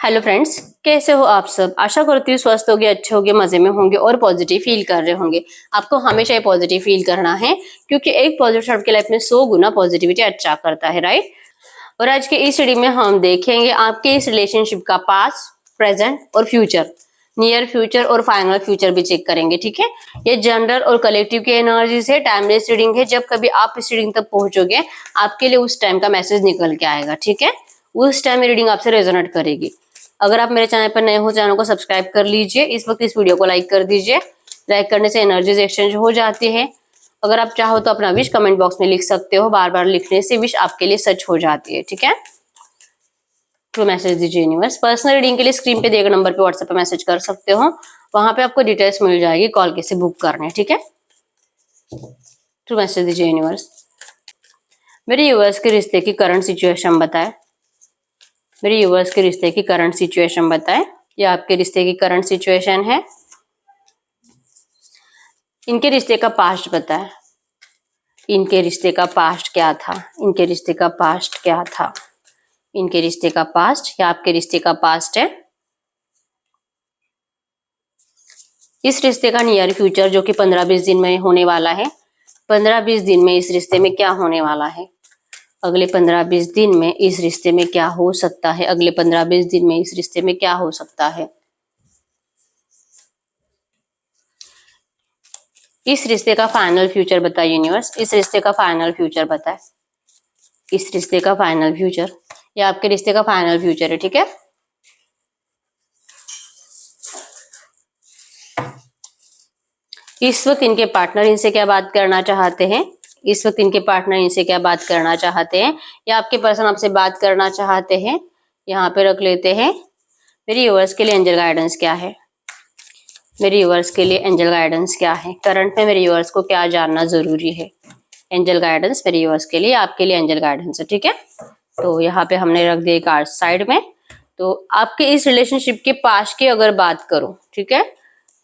Hello friends, कैसे हो आप सब। आशा करती हूँ स्वस्थ होगे, अच्छे होगे, मजे में होंगे और पॉजिटिव फील कर रहे होंगे। आपको हमेशा ये पॉजिटिव फील करना है क्योंकि एक पॉजिटिव आपके लाइफ में 100 गुना पॉजिटिविटी अच्छा करता है, राइट। और आज के इस स्टडी में हम देखेंगे आपके इस रिलेशनशिप का पास्ट, प्रेजेंट और फ्यूचर, नियर फ्यूचर और फाइनल फ्यूचर भी चेक करेंगे। ठीक है, ये जनरल और कलेक्टिव की एनर्जीज है, टाइमलेस रीडिंग है। जब कभी आप इस रीडिंग तक पहुंचोगे आपके लिए उस टाइम का मैसेज निकल के आएगा। ठीक है, उस टाइम रीडिंग आपसे रेजोनेट करेगी। अगर आप मेरे चैनल पर नए हो, चैनल को सब्सक्राइब कर लीजिए। इस वक्त इस वीडियो को लाइक कर दीजिए। लाइक करने से एनर्जीज एक्सचेंज हो जाती है। अगर आप चाहो तो अपना विश कमेंट बॉक्स में लिख सकते हो। बार बार लिखने से विश आपके लिए सच हो जाती है। ठीक है, तो मैसेज दीजिए यूनिवर्स। पर्सनल रीडिंग के लिए स्क्रीन पे दिए गए नंबर पे व्हाट्सएप पे मैसेज कर सकते हो। वहां पे आपको डिटेल्स मिल जाएगी कॉल कैसे बुक करने। ठीक है, तो मैसेज दीजिए यूनिवर्स। मेरे यूवर्स के रिश्ते की करंट सिचुएशन बताए। मेरे यूवर्स के रिश्ते की करंट सिचुएशन बताए। ये आपके रिश्ते की करंट सिचुएशन है। इनके रिश्ते का पास्ट बताए। इनके रिश्ते का पास्ट क्या था। इनके रिश्ते का पास्ट क्या था। इनके रिश्ते का पास्ट या आपके रिश्ते का पास्ट है। इस रिश्ते का नियर फ्यूचर जो कि 15-20 दिन में होने वाला है। 15-20 दिन में इस रिश्ते में क्या होने वाला है। अगले 15-20 दिन में इस रिश्ते में क्या हो सकता है। अगले 15-20 दिन में इस रिश्ते में क्या हो सकता है। इस रिश्ते का फाइनल फ्यूचर बताए यूनिवर्स। इस रिश्ते का फाइनल फ्यूचर बताए। इस रिश्ते का फाइनल फ्यूचर या आपके रिश्ते का फाइनल फ्यूचर है। ठीक है, इस वक्त इनके पार्टनर इनसे क्या बात करना चाहते हैं। इस वक्त इनके पार्टनर इनसे क्या बात करना चाहते हैं या आपके पर्सन आपसे बात करना चाहते हैं। यहाँ पे रख लेते हैं। मेरी व्यूअर्स के लिए एंजल गाइडेंस क्या है। मेरे व्यूअर्स के लिए एंजल गाइडेंस क्या है। करंट में मेरे व्यूअर्स को क्या जानना जरूरी है। एंजल गाइडेंस मेरे व्यूअर्स के लिए, आपके लिए एंजल गाइडेंस है। ठीक है, तो यहाँ पे हमने रख दिए कार्ड साइड में। तो आपके इस रिलेशनशिप के पास्ट की अगर बात करूं, ठीक है,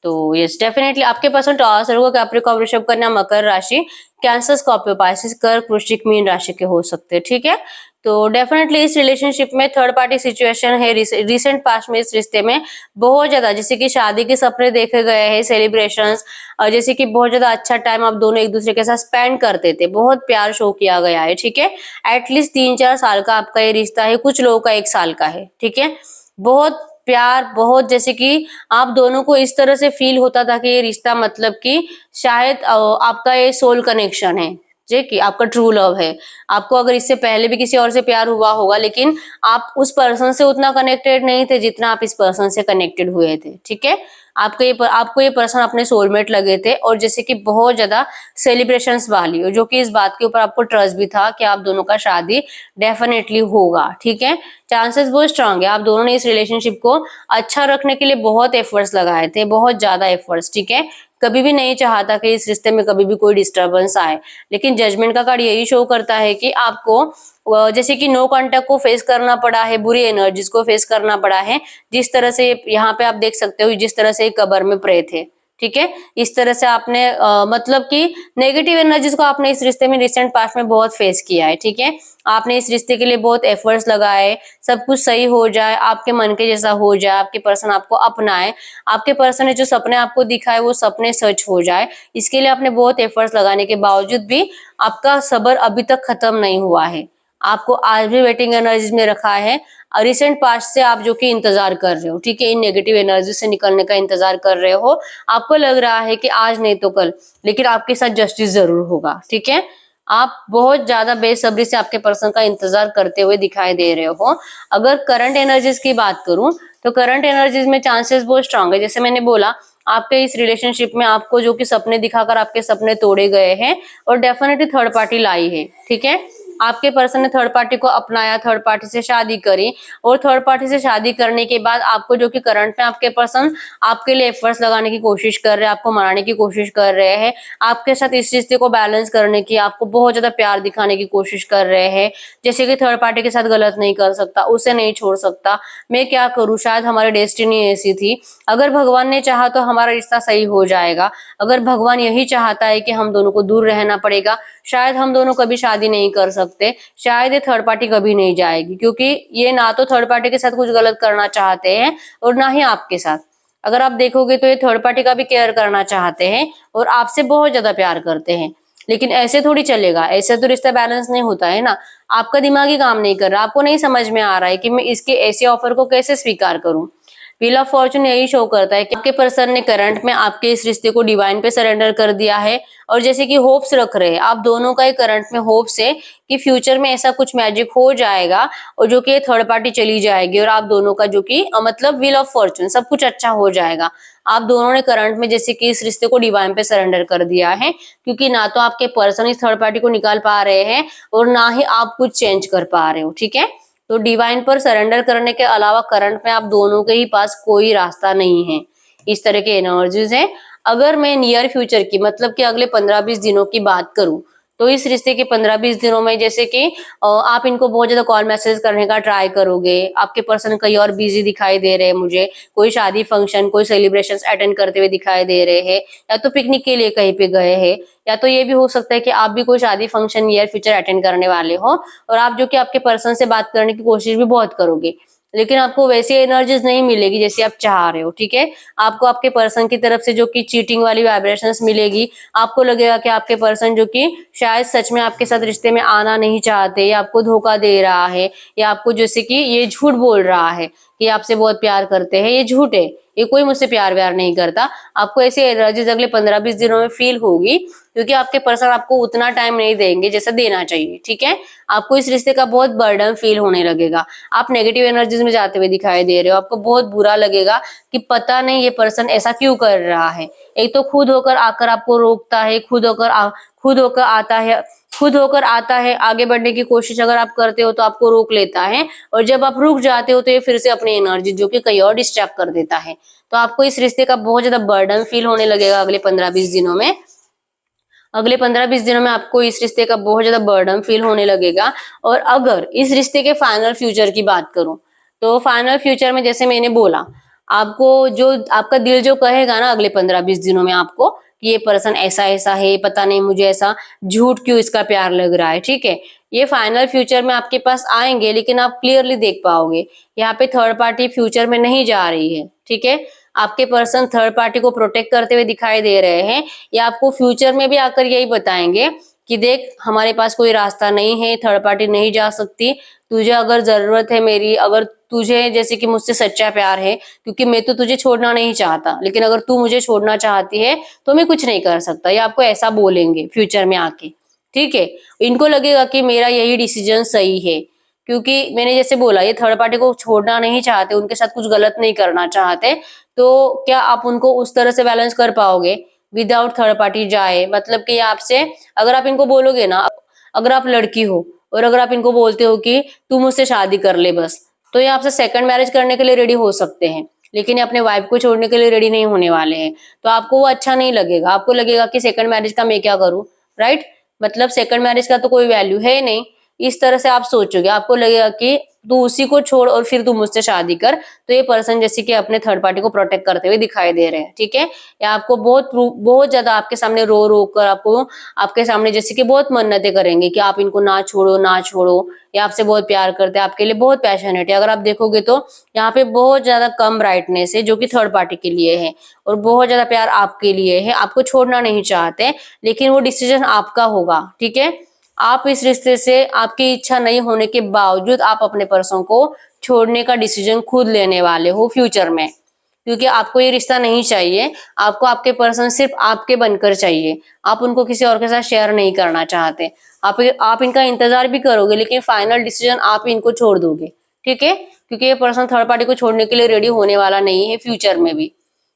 तो यस डेफिनेटली आपके पर्सन टॉरस, कैप्रिकॉर्न, वृषभ, कन्या, मकर राशि, कैंसर, स्कॉर्पियो, पाइसेस, कर्क, वृश्चिक, मीन राशि के हो सकते हैं। ठीक है, तो डेफिनेटली इस रिलेशनशिप में थर्ड पार्टी सिचुएशन है। रिसेंट पास्ट में इस रिश्ते में बहुत ज्यादा, जैसे कि शादी के सपने देखे गए हैं, सेलिब्रेशंस, जैसे कि बहुत ज्यादा अच्छा टाइम आप दोनों एक दूसरे के साथ स्पेंड करते थे, बहुत प्यार शो किया गया है। ठीक है, एटलीस्ट 3-4 साल का आपका ये रिश्ता है। कुछ लोगों का 1 साल का है। ठीक है, बहुत प्यार, बहुत जैसे कि आप दोनों को इस तरह से फील होता था कि ये रिश्ता मतलब कि शायद आपका ये सोल कनेक्शन है, जे कि आपका ट्रू लव है। आपको अगर इससे पहले भी किसी और से प्यार हुआ होगा लेकिन आप उस पर्सन से उतना कनेक्टेड नहीं थे जितना आप इस पर्सन से कनेक्टेड हुए थे। ठीक है, आपको ये पर्सन अपने सोलमेट लगे थे और जैसे कि बहुत ज्यादा सेलिब्रेशंस वाली हो, जो कि इस बात के ऊपर आपको ट्रस्ट भी था कि आप दोनों का शादी डेफिनेटली होगा। ठीक है, चांसेस बहुत स्ट्रांग है। आप दोनों ने इस रिलेशनशिप को अच्छा रखने के लिए बहुत एफर्ट्स लगाए थे, बहुत ज्यादा एफर्ट्स। ठीक है, कभी भी नहीं चाहता कि इस रिश्ते में कभी भी कोई डिस्टरबेंस आए, लेकिन जजमेंट का कार्ड यही शो करता है कि आपको जैसे कि नो कांटेक्ट को फेस करना पड़ा है, बुरी एनर्जीज को फेस करना पड़ा है। जिस तरह से यहाँ पे आप देख सकते हो, जिस तरह से कब्र में प्रे थे। ठीक है, इस तरह से आपने मतलब कि नेगेटिव एनर्जीज को आपने इस रिश्ते में रिसेंट पास्ट में बहुत फेस किया है। ठीक है, आपने इस रिश्ते के लिए बहुत एफर्ट्स लगाए, सब कुछ सही हो जाए, आपके मन के जैसा हो जाए, आपके पर्सन आपको अपनाए, आपके पर्सन ने जो सपने आपको दिखाए वो सपने सच हो जाए, इसके लिए आपने बहुत एफर्ट्स लगाने के बावजूद भी आपका सब्र अभी तक खत्म नहीं हुआ है। आपको आज भी वेटिंग एनर्जीज में रखा है। रिसेंट पास्ट से आप जो कि इंतजार कर रहे हो। ठीक है, इन नेगेटिव एनर्जी से निकलने का इंतजार कर रहे हो। आपको लग रहा है कि आज नहीं तो कल, लेकिन आपके साथ जस्टिस जरूर होगा। ठीक है, आप बहुत ज्यादा बेसब्री से आपके पर्सन का इंतजार करते हुए दिखाई दे रहे हो। अगर करंट एनर्जीज की बात करूं तो करंट एनर्जीज में चांसेस बहुत स्ट्रांग है। जैसे मैंने बोला, आपके इस रिलेशनशिप में आपको जो कि सपने दिखाकर आपके सपने तोड़े गए हैं और डेफिनेटली थर्ड पार्टी लाई है। ठीक है, आपके पर्सन ने थर्ड पार्टी को अपनाया, थर्ड पार्टी से शादी करी और थर्ड पार्टी से शादी करने के बाद आपको जो कि करंट में आपके पर्सन आपके लिए एफर्ट्स लगाने की कोशिश कर रहे हैं, आपको मनाने की कोशिश कर रहे हैं, आपके साथ इस रिश्ते को बैलेंस करने की, आपको बहुत ज्यादा प्यार दिखाने की कोशिश कर रहे हैं। जैसे कि थर्ड पार्टी के साथ गलत नहीं कर सकता, उसे नहीं छोड़ सकता, मैं क्या करूं, शायद हमारी डेस्टिनी ऐसी थी, अगर भगवान ने चाहा तो हमारा रिश्ता सही हो जाएगा, अगर भगवान यही चाहता है कि हम दोनों को दूर रहना पड़ेगा, शायद हम दोनों कभी शादी नहीं कर सकते, शायद ये थर्ड पार्टी कभी नहीं जाएगी, क्योंकि ये ना तो थर्ड पार्टी के साथ कुछ गलत करना चाहते हैं और ना ही आपके साथ। अगर आप देखोगे तो ये थर्ड पार्टी का भी केयर करना चाहते हैं और आपसे बहुत ज्यादा प्यार करते हैं। लेकिन ऐसे थोड़ी चलेगा, ऐसे तो रिश्ता बैलेंस नहीं होता है ना। आपका दिमाग ही काम नहीं कर रहा, आपको नहीं समझ में आ रहा है कि मैं इसके ऐसे ऑफर को कैसे स्वीकार करूं। व्हील ऑफ फॉर्चून यही शो करता है कि आपके पर्सन ने करंट में आपके इस रिश्ते को डिवाइन पे सरेंडर कर दिया है, और जैसे कि होप्स रख रहे हैं आप दोनों का ही करंट में होप्स है कि फ्यूचर में ऐसा कुछ मैजिक हो जाएगा और जो कि थर्ड पार्टी चली जाएगी और आप दोनों का जो कि मतलब व्हील ऑफ फॉर्चून सब कुछ अच्छा हो जाएगा। आप दोनों ने करंट में जैसे कि इस रिश्ते को डिवाइन पे सरेंडर कर दिया है, क्योंकि ना तो आपके पर्सन इस थर्ड पार्टी को निकाल पा रहे हैं और ना ही आप कुछ चेंज कर पा रहे हो, ठीक है। तो डिवाइन पर सरेंडर करने के अलावा करंट में आप दोनों के ही पास कोई रास्ता नहीं है। इस तरह के एनर्जीज है। अगर मैं नियर फ्यूचर की मतलब कि अगले 15-20 दिनों की बात करूं, तो इस रिश्ते के 15-20 दिनों में जैसे कि आप इनको बहुत ज्यादा कॉल मैसेज करने का ट्राई करोगे, आपके पर्सन कहीं और बिजी दिखाई दे रहे हैं मुझे, कोई शादी फंक्शन कोई सेलिब्रेशंस अटेंड करते हुए दिखाई दे रहे हैं, या तो पिकनिक के लिए कहीं पे गए हैं, या तो ये भी हो सकता है कि आप भी कोई शादी फंक्शन नियर फ्यूचर अटेंड करने वाले हो और आप जो कि आपके पर्सन से बात करने की कोशिश भी बहुत करोगे, लेकिन आपको वैसी एनर्जीज नहीं मिलेगी जैसे आप चाह रहे हो, ठीक है। आपको आपके पर्सन की तरफ से जो कि चीटिंग वाली वाइब्रेशंस मिलेगी, आपको लगेगा कि आपके पर्सन जो कि शायद सच में आपके साथ रिश्ते में आना नहीं चाहते, या आपको धोखा दे रहा है, या आपको जैसे कि ये झूठ बोल रहा है कि आपसे बहुत प्यार करते हैं, ये झूठ है, ये कोई मुझसे प्यार व्यार नहीं करता। आपको ऐसी एनर्जीज अगले 15-20 दिनों में फील होगी, क्योंकि आपके पर्सन आपको उतना टाइम नहीं देंगे जैसा देना चाहिए, ठीक है। आपको इस रिश्ते का बहुत बर्डन फील होने लगेगा, आप नेगेटिव एनर्जीज में जाते हुए दिखाई दे रहे हो, आपको बहुत बुरा लगेगा कि पता नहीं ये पर्सन ऐसा क्यों कर रहा है। एक तो खुद होकर आकर आपको रोकता है, खुद होकर आता है, आगे बढ़ने की कोशिश अगर आप करते हो तो आपको रोक लेता है, और जब आप रुक जाते हो तो ये फिर से अपनी एनर्जी जो कि कहीं और डिस्ट्रैक्ट कर देता है। तो आपको इस रिश्ते का बहुत ज्यादा बर्डन फील होने लगेगा अगले 15-20 दिनों में। अगले 15-20 दिनों में आपको इस रिश्ते का बहुत ज्यादा बर्डन फील होने लगेगा। और अगर इस रिश्ते के फाइनल फ्यूचर की बात करूं, तो फाइनल फ्यूचर में जैसे मैंने बोला, आपको जो आपका दिल जो कहेगा ना अगले 15-20 दिनों में आपको कि ये पर्सन ऐसा ऐसा है, पता नहीं मुझे ऐसा झूठ क्यों इसका प्यार लग रहा है, ठीक है। ये फाइनल फ्यूचर में आपके पास आएंगे, लेकिन आप क्लियरली देख पाओगे यहाँ पे थर्ड पार्टी फ्यूचर में नहीं जा रही है, ठीक है। आपके पर्सन थर्ड पार्टी को प्रोटेक्ट करते हुए दिखाई दे रहे हैं, या आपको फ्यूचर में भी आकर यही बताएंगे कि देख हमारे पास कोई रास्ता नहीं है, थर्ड पार्टी नहीं जा सकती, तुझे अगर जरूरत है मेरी, अगर तुझे जैसे कि मुझसे सच्चा प्यार है, क्योंकि मैं तो तुझे छोड़ना नहीं चाहता, लेकिन अगर तू मुझे छोड़ना चाहती है तो मैं कुछ नहीं कर सकता, ये आपको ऐसा बोलेंगे फ्यूचर में आके, ठीक है। इनको लगेगा कि मेरा यही डिसीजन सही है, क्योंकि मैंने जैसे बोला ये थर्ड पार्टी को छोड़ना नहीं चाहते, उनके साथ कुछ गलत नहीं करना चाहते। तो क्या आप उनको उस तरह से बैलेंस कर पाओगे विदाउट थर्ड पार्टी जाए? मतलब कि आपसे अगर आप इनको बोलोगे ना, अगर आप लड़की हो और अगर आप इनको बोलते हो कि तू मुझसे शादी कर ले बस, तो ये आपसे सेकंड मैरिज करने के लिए रेडी हो सकते हैं, लेकिन ये अपने वाइफ को छोड़ने के लिए रेडी नहीं होने वाले हैं। तो आपको वो अच्छा नहीं लगेगा, आपको लगेगा कि सेकंड मैरिज का मैं क्या करूं, राइट। मतलब सेकंड मैरिज का तो कोई वैल्यू है ही नहीं, इस तरह से आप सोचोगे, आपको लगेगा कि तू उसी को छोड़ और फिर तू मुझसे शादी कर। तो ये पर्सन जैसे कि अपने थर्ड पार्टी को प्रोटेक्ट करते हुए दिखाई दे रहे हैं, ठीक है। या आपको बहुत ज्यादा आपके सामने रो रो कर आपको आपके सामने जैसे कि बहुत मन्नतें करेंगे कि आप इनको ना छोड़ो ना छोड़ो, या आपसे बहुत प्यार करते हैं, आपके लिए बहुत पैशनेट है। अगर आप देखोगे तो यहाँ पे बहुत ज्यादा कम ब्राइटनेस है जो कि थर्ड पार्टी के लिए है, और बहुत ज्यादा प्यार आपके लिए है, आपको छोड़ना नहीं चाहते, लेकिन वो डिसीजन आपका होगा, ठीक है। आप इस रिश्ते से आपकी इच्छा नहीं होने के बावजूद आप अपने पर्सन को छोड़ने का डिसीजन खुद लेने वाले हो फ्यूचर में, क्योंकि आपको ये रिश्ता नहीं चाहिए, आपको आपके पर्सन सिर्फ आपके बनकर चाहिए, आप उनको किसी और के साथ शेयर नहीं करना चाहते। आप इनका इंतजार भी करोगे, लेकिन फाइनल डिसीजन आप इनको छोड़ दोगे, ठीक है, क्योंकि ये पर्सन थर्ड पार्टी को छोड़ने के लिए रेडी होने वाला नहीं है फ्यूचर में भी।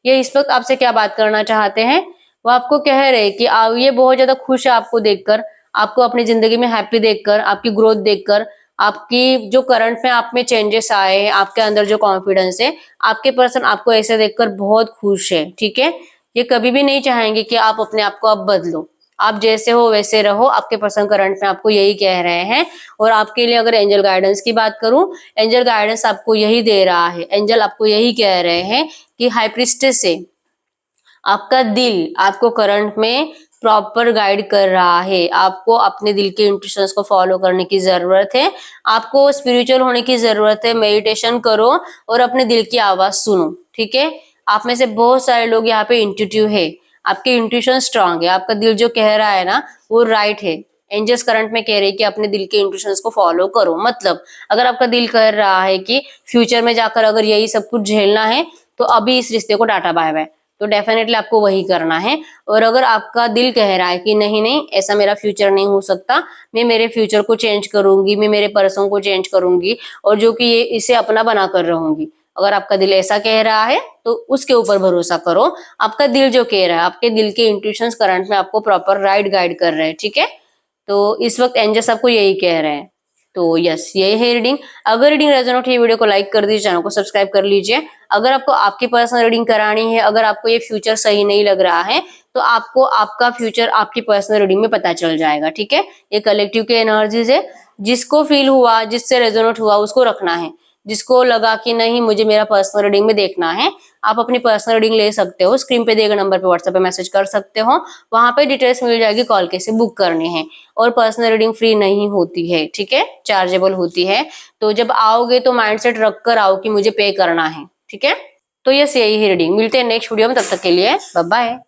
ये इस वक्त आपसे क्या बात करना चाहते हैं, वो आपको कह रहे हैं कि ये बहुत ज्यादा खुश है आपको देखकर, आपको अपनी जिंदगी में हैप्पी देखकर, आपकी ग्रोथ देखकर, आपकी जो करंट में आप में चेंजेस आए हैं, आपके अंदर जो कॉन्फिडेंस है, आपके पर्सन आपको ऐसे देखकर बहुत खुश है, ठीक है। ये कभी भी नहीं चाहेंगे कि आप अपने आप को अब बदलो, आप जैसे हो वैसे रहो, आपके पर्सन करंट में आपको यही कह रहे हैं। और आपके लिए अगर एंजल गाइडेंस की बात करूं, एंजल गाइडेंस आपको यही दे रहा है, एंजल आपको यही कह रहे हैं कि हाई प्रीस्टेस से आपका दिल आपको करंट में प्रॉपर गाइड कर रहा है। आपको अपने दिल के इंट्यूशंस को फॉलो करने की जरूरत है, आपको स्पिरिचुअल होने की जरूरत है। मेडिटेशन करो और अपने दिल की आवाज सुनो, ठीक है। आप में से बहुत सारे लोग यहाँ पे इंट्यूटिव है, आपके इंट्यूशन स्ट्रांग है, आपका दिल जो कह रहा है ना वो राइट है। एंजल्स करंट में कह रहे हैं कि अपने दिल के इंट्यूशंस को फॉलो करो। मतलब अगर आपका दिल कह रहा है कि फ्यूचर में जाकर अगर यही सब कुछ झेलना है तो अभी इस रिश्ते को टाटा बाय बाय, तो डेफिनेटली आपको वही करना है। और अगर आपका दिल कह रहा है कि नहीं नहीं ऐसा मेरा फ्यूचर नहीं हो सकता, मैं मेरे फ्यूचर को चेंज करूंगी, मैं मेरे पर्सन को चेंज करूंगी और जो कि ये इसे अपना बना कर रहूंगी, अगर आपका दिल ऐसा कह रहा है तो उसके ऊपर भरोसा करो। आपका दिल जो कह रहा है, आपके दिल के इंट्यूशंस करंट में आपको प्रॉपर राइट गाइड कर रहे हैं, ठीक है। तो इस वक्त एंजल्स आपको यही कह रहे हैं। तो यस, यही है रीडिंग। अगर रीडिंग रेजोनेट है वीडियो को लाइक कर दीजिए, चैनल को सब्सक्राइब कर लीजिए। अगर आपको आपकी पर्सनल रीडिंग करानी है, अगर आपको ये फ्यूचर सही नहीं लग रहा है तो आपको आपका फ्यूचर आपकी पर्सनल रीडिंग में पता चल जाएगा, ठीक है। ये कलेक्टिव के एनर्जीज है, जिसको फील हुआ, जिससे रेजोनेट हुआ उसको रखना है। जिसको लगा कि नहीं मुझे मेरा पर्सनल रीडिंग में देखना है, आप अपनी पर्सनल रीडिंग ले सकते हो। स्क्रीन पे दिए गए नंबर पे व्हाट्सएप पे मैसेज कर सकते हो, वहां पे डिटेल्स मिल जाएगी, कॉल कैसे बुक करनी है। और पर्सनल रीडिंग फ्री नहीं होती है, ठीक है, चार्जेबल होती है। तो जब आओगे तो माइंडसेट रख कर आओ कि मुझे पे करना है, ठीक है। तो यस, यही है रीडिंग। मिलते हैं नेक्स्ट वीडियो में, तब तक के लिए बाय बाय।